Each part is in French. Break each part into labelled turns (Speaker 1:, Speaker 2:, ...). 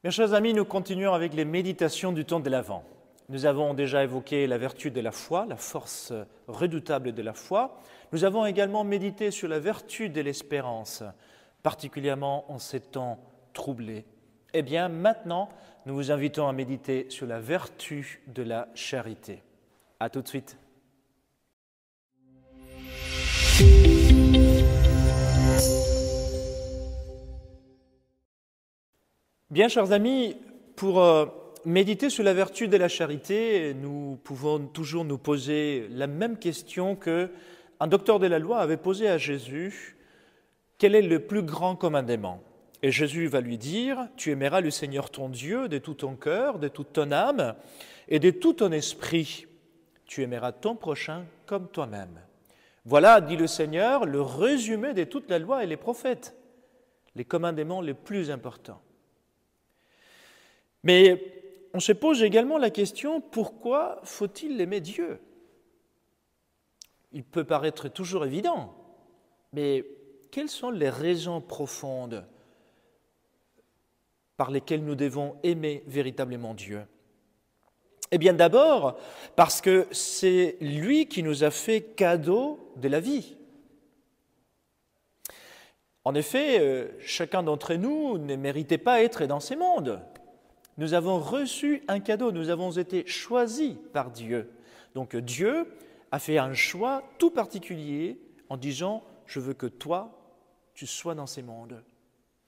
Speaker 1: Mes chers amis, nous continuons avec les méditations du temps de l'Avent. Nous avons déjà évoqué la vertu de la foi, la force redoutable de la foi. Nous avons également médité sur la vertu de l'espérance, particulièrement en ces temps troublés. Eh bien, maintenant, nous vous invitons à méditer sur la vertu de la charité. À tout de suite. Bien, chers amis, pour méditer sur la vertu de la charité, nous pouvons toujours nous poser la même question qu'un docteur de la loi avait posée à Jésus. Quel est le plus grand commandement? Et Jésus va lui dire, tu aimeras le Seigneur ton Dieu de tout ton cœur, de toute ton âme et de tout ton esprit. Tu aimeras ton prochain comme toi-même. Voilà, dit le Seigneur, le résumé de toute la loi et les prophètes, les commandements les plus importants. Mais on se pose également la question, pourquoi faut-il aimer Dieu? Il peut paraître toujours évident, mais quelles sont les raisons profondes par lesquelles nous devons aimer véritablement Dieu? Eh bien d'abord, parce que c'est lui qui nous a fait cadeau de la vie. En effet, chacun d'entre nous ne méritait pas être dans ce monde. Nous avons reçu un cadeau, nous avons été choisis par Dieu. Donc Dieu a fait un choix tout particulier en disant « je veux que toi, tu sois dans ces mondes ».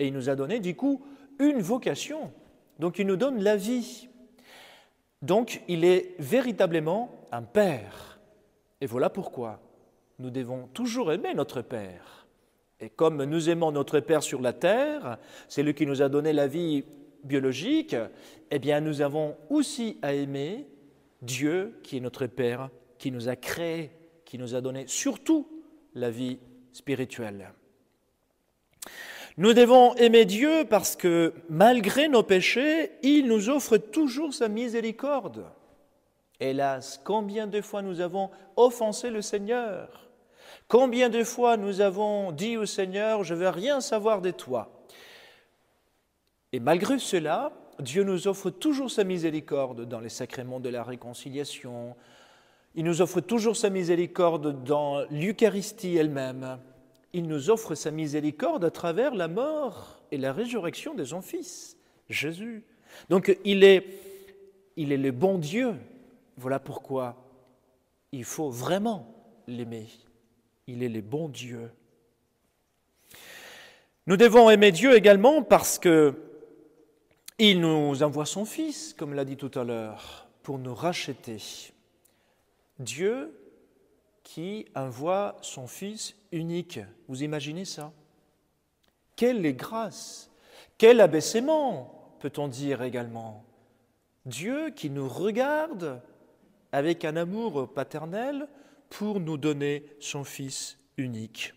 Speaker 1: Et il nous a donné du coup une vocation, donc il nous donne la vie. Donc il est véritablement un Père. Et voilà pourquoi nous devons toujours aimer notre Père. Et comme nous aimons notre Père sur la terre, c'est lui qui nous a donné la vie biologique, eh bien nous avons aussi à aimer Dieu qui est notre Père, qui nous a créés, qui nous a donné surtout la vie spirituelle. Nous devons aimer Dieu parce que malgré nos péchés, il nous offre toujours sa miséricorde. Hélas, combien de fois nous avons offensé le Seigneur? Combien de fois nous avons dit au Seigneur, je ne veux rien savoir de toi? Et malgré cela, Dieu nous offre toujours sa miséricorde dans les sacrements de la réconciliation. Il nous offre toujours sa miséricorde dans l'Eucharistie elle-même. Il nous offre sa miséricorde à travers la mort et la résurrection de son Fils, Jésus. Donc il est le bon Dieu. Voilà pourquoi il faut vraiment l'aimer. Il est le bon Dieu. Nous devons aimer Dieu également parce que il nous envoie son Fils, comme l'a dit tout à l'heure, pour nous racheter. Dieu qui envoie son Fils unique. Vous imaginez ça? Quelle grâce, quel abaissement, peut-on dire également. Dieu qui nous regarde avec un amour paternel pour nous donner son Fils unique.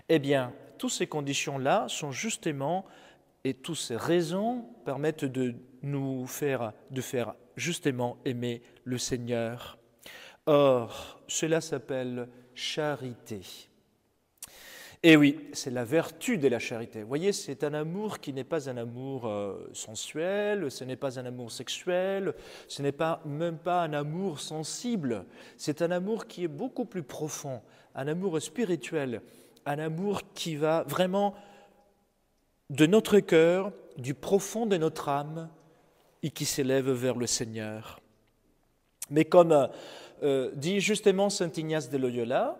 Speaker 1: Eh bien, toutes ces conditions-là sont justement et toutes ces raisons permettent de faire justement aimer le Seigneur. Or, cela s'appelle charité. Et oui, c'est la vertu de la charité. Vous voyez, c'est un amour qui n'est pas un amour sensuel, ce n'est pas un amour sexuel, ce n'est même pas un amour sensible. C'est un amour qui est beaucoup plus profond, un amour spirituel, un amour qui va vraiment de notre cœur, du profond de notre âme, et qui s'élève vers le Seigneur. Mais comme dit justement saint Ignace de Loyola,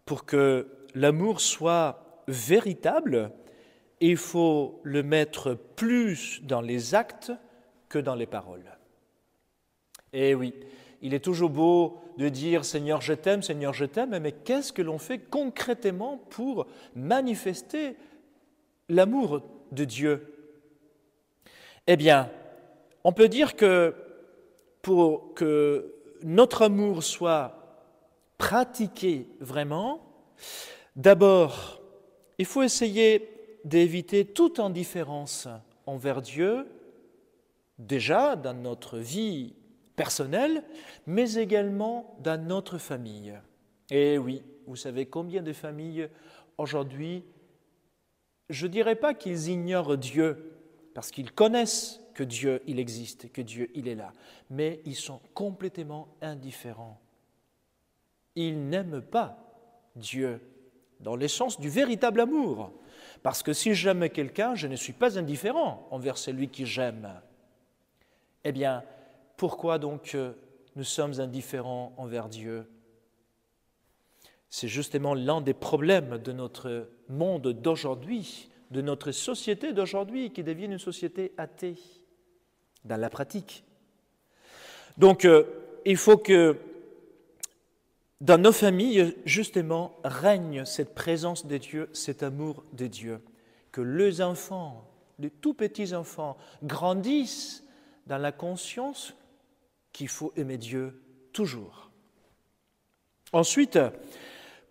Speaker 1: pour que l'amour soit véritable, il faut le mettre plus dans les actes que dans les paroles. Et oui, il est toujours beau de dire « Seigneur, je t'aime », mais qu'est-ce que l'on fait concrètement pour manifester l'amour de Dieu? Eh bien, on peut dire que pour que notre amour soit pratiqué vraiment, d'abord, il faut essayer d'éviter toute indifférence envers Dieu, déjà dans notre vie personnelle, mais également dans notre famille. Et oui, vous savez combien de familles aujourd'hui, je ne dirais pas qu'ils ignorent Dieu, parce qu'ils connaissent que Dieu, il existe, et que Dieu, il est là. Mais ils sont complètement indifférents. Ils n'aiment pas Dieu dans l'essence du véritable amour. Parce que si j'aime quelqu'un, je ne suis pas indifférent envers celui qui j'aime. Eh bien, pourquoi donc nous sommes indifférents envers Dieu? C'est justement l'un des problèmes de notre monde d'aujourd'hui, de notre société d'aujourd'hui, qui devient une société athée, dans la pratique. Donc, il faut que dans nos familles, justement, règne cette présence de Dieu, cet amour de Dieu. Que les enfants, les tout petits enfants, grandissent dans la conscience qu'il faut aimer Dieu toujours. Ensuite,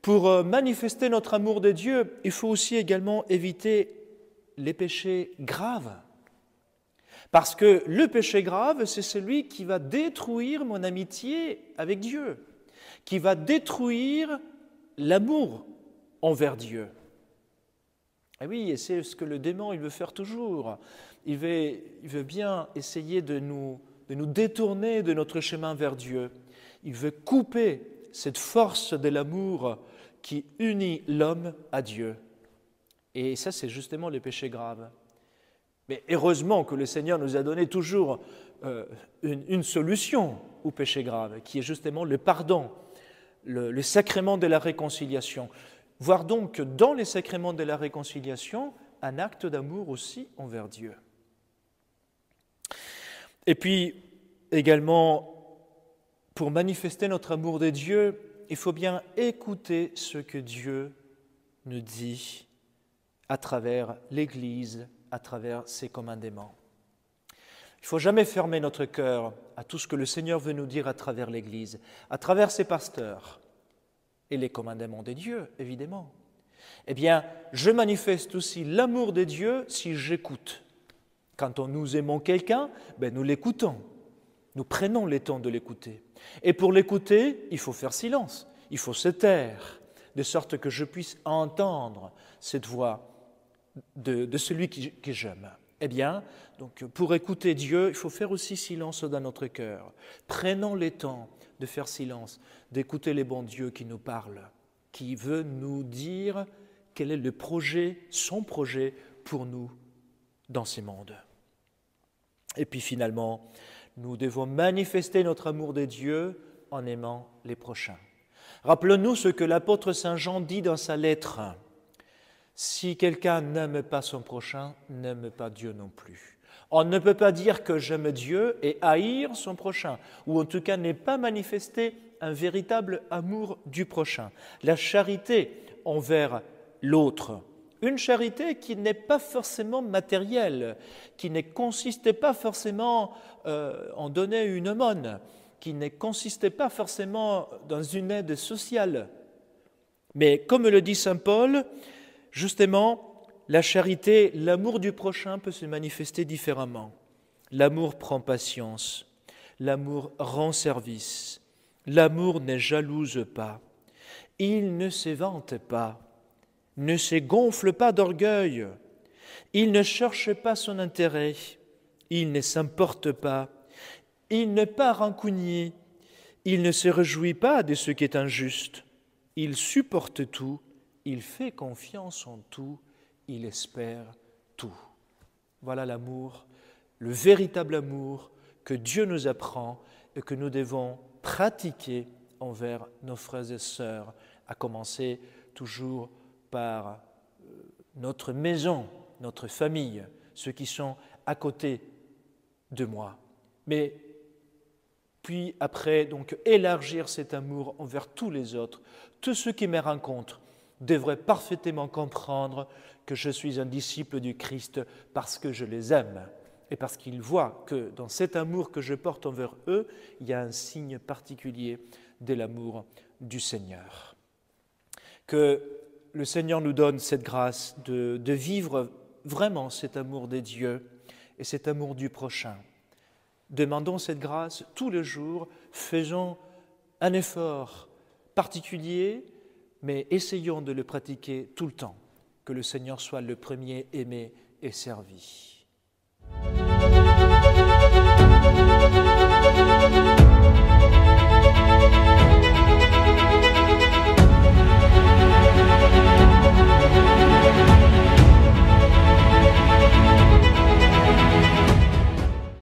Speaker 1: pour manifester notre amour de Dieu, il faut aussi également éviter les péchés graves. Parce que le péché grave, c'est celui qui va détruire mon amitié avec Dieu, qui va détruire l'amour envers Dieu. Et oui, et c'est ce que le démon il veut faire toujours. Il veut bien essayer de nous détourner de notre chemin vers Dieu. Il veut couper cette force de l'amour qui unit l'homme à Dieu. Et ça, c'est justement le péché grave. Mais heureusement que le Seigneur nous a donné toujours une solution au péché grave, qui est justement le pardon, le sacrement de la réconciliation. Voir donc dans les sacrements de la réconciliation un acte d'amour aussi envers Dieu. Et puis également, pour manifester notre amour de Dieu, il faut bien écouter ce que Dieu nous dit à travers l'Église, à travers ses commandements. Il ne faut jamais fermer notre cœur à tout ce que le Seigneur veut nous dire à travers l'Église, à travers ses pasteurs et les commandements de Dieu, évidemment. Eh bien, je manifeste aussi l'amour de Dieu si j'écoute. Quand nous aimons quelqu'un, nous l'écoutons. Nous prenons le temps de l'écouter. Et pour l'écouter, il faut faire silence, il faut se taire, de sorte que je puisse entendre cette voix de celui que j'aime. Eh bien, donc, pour écouter Dieu, il faut faire aussi silence dans notre cœur. Prenons le temps de faire silence, d'écouter les bons dieux qui nous parlent, qui veut nous dire quel est le projet, son projet pour nous dans ces mondes. Et puis finalement, nous devons manifester notre amour de Dieu en aimant les prochains. Rappelons-nous ce que l'apôtre Saint Jean dit dans sa lettre. Si quelqu'un n'aime pas son prochain, n'aime pas Dieu non plus. On ne peut pas dire que j'aime Dieu et haïr son prochain, ou en tout cas n'est pas manifester un véritable amour du prochain. La charité envers l'autre, une charité qui n'est pas forcément matérielle, qui ne consiste pas forcément en donner une aumône, qui ne consiste pas forcément dans une aide sociale. Mais comme le dit saint Paul, justement, la charité, l'amour du prochain peut se manifester différemment. L'amour prend patience, l'amour rend service, l'amour ne jalouse pas, il ne s'évante pas, ne se gonfle pas d'orgueil, il ne cherche pas son intérêt, il ne s'importe pas, il n'est pas rancunier, il ne se réjouit pas de ce qui est injuste, il supporte tout, il fait confiance en tout, il espère tout. Voilà l'amour, le véritable amour que Dieu nous apprend et que nous devons pratiquer envers nos frères et sœurs, à commencer toujours par notre maison, notre famille, ceux qui sont à côté de moi. Mais puis après, donc, élargir cet amour envers tous les autres, tous ceux qui me rencontrent, devraient parfaitement comprendre que je suis un disciple du Christ parce que je les aime et parce qu'ils voient que dans cet amour que je porte envers eux, il y a un signe particulier de l'amour du Seigneur. Que le Seigneur nous donne cette grâce de vivre vraiment cet amour des dieux et cet amour du prochain. Demandons cette grâce tous les jours, faisons un effort particulier, mais essayons de le pratiquer tout le temps, que le Seigneur soit le premier aimé et servi.